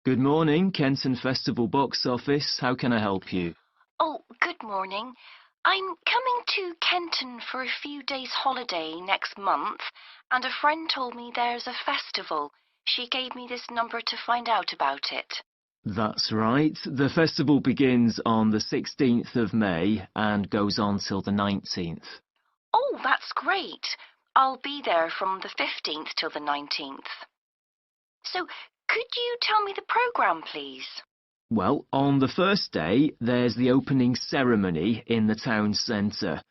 Good morning, Kenton Festival box office. How can I help you? Oh, good morning. I'm coming to Kenton for a few days holiday next month, and a friend told me there's a festival. She gave me this number to find out about it. That's right. The festival begins on the 16th of May and goes on till the 19th. Oh, that's great. I'll be there from the 15th till the 19th. So, could you tell me the programme, please? Well, on the first day, there's the opening ceremony in the town centre.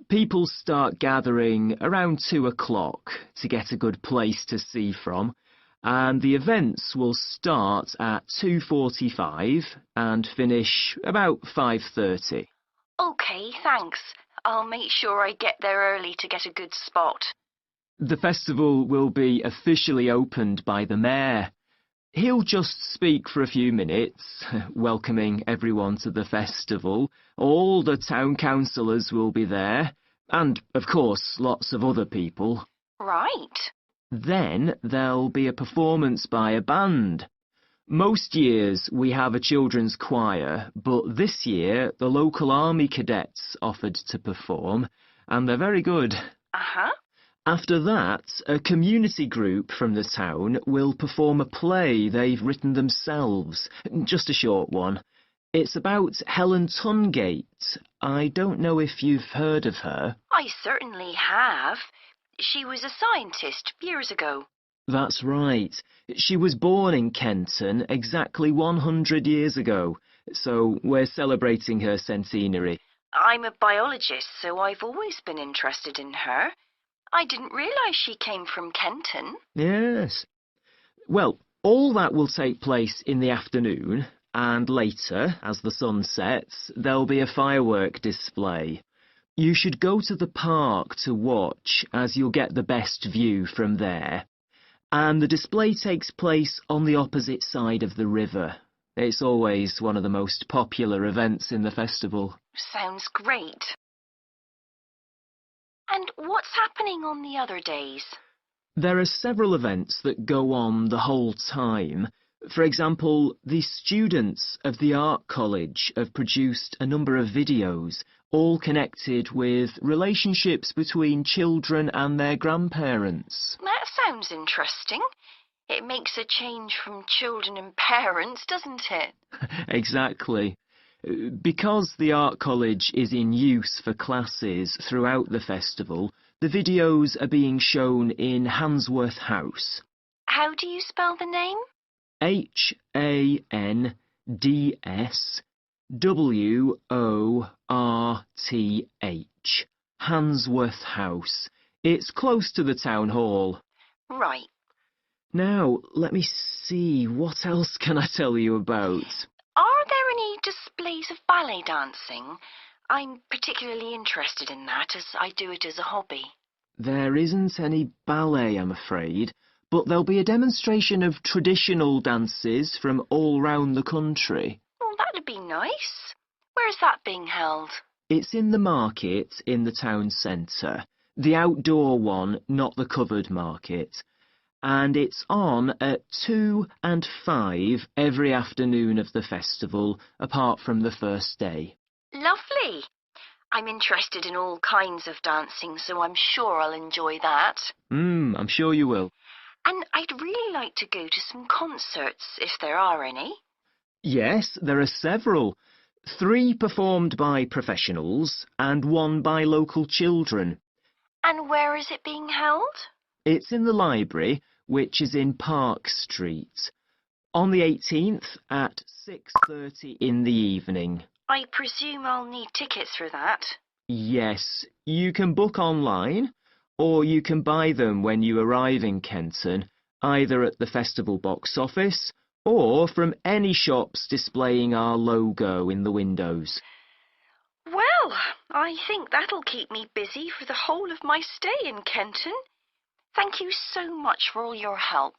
People start gathering around 2 o'clock to get a good place to see from, and the events will start at 2:45 and finish about 5:30. OK, thanks. I'll make sure I get there early to get a good spot. The festival will be officially opened by the mayor. He'll just speak for a few minutes, welcoming everyone to the festival. All the town councillors will be there, and, of course, lots of other people. Right. Then there'll be a performance by a band. Most years we have a children's choir, but this year the local army cadets offered to perform, and they're very good. Uh-huh. After that, a community group from the town will perform a play they've written themselves, just a short one. It's about Helen Tungate. I don't know if you've heard of her. I certainly have. She was a scientist years ago. That's right. She was born in Kenton exactly 100 years ago, so we're celebrating her centenary. I'm a biologist, so I've always been interested in her. I didn't realise she came from Kenton. Yes. Well, all that will take place in the afternoon, and later, as the sun sets, there'll be a firework display. You should go to the park to watch, as you'll get the best view from there. And the display takes place on the opposite side of the river. It's always one of the most popular events in the festival. Sounds great. And what's happening on the other days? There are several events that go on the whole time. For example, the students of the art college have produced a number of videos, all connected with relationships between children and their grandparents. That sounds interesting. It makes a change from children and parents, doesn't it? Exactly. Because the art college is in use for classes throughout the festival, the videos are being shown in Handsworth House. How do you spell the name? Handsworth. Handsworth House. It's close to the town hall. Right. Now, let me see, what else can I tell you about? Are there any displays of ballet dancing? I'm particularly interested in that, as I do it as a hobby. There isn't any ballet, I'm afraid, but there'll be a demonstration of traditional dances from all round the country. Oh, that'd be nice. Where's that being held? It's in the market in the town centre, the outdoor one, not the covered market. And it's on at 2 and 5 every afternoon of the festival, apart from the first day. Lovely. I'm interested in all kinds of dancing, so I'm sure I'll enjoy that. I'm sure you will. And I'd really like to go to some concerts, if there are any. Yes, there are several. 3 performed by professionals and 1 by local children. And where is it being held? It's in the library, which is in Park Street, on the 18th at 6:30 in the evening. I presume I'll need tickets for that. Yes, you can book online, or you can buy them when you arrive in Kenton, either at the festival box office or from any shops displaying our logo in the windows. Well, I think that'll keep me busy for the whole of my stay in Kenton. Thank you so much for all your help.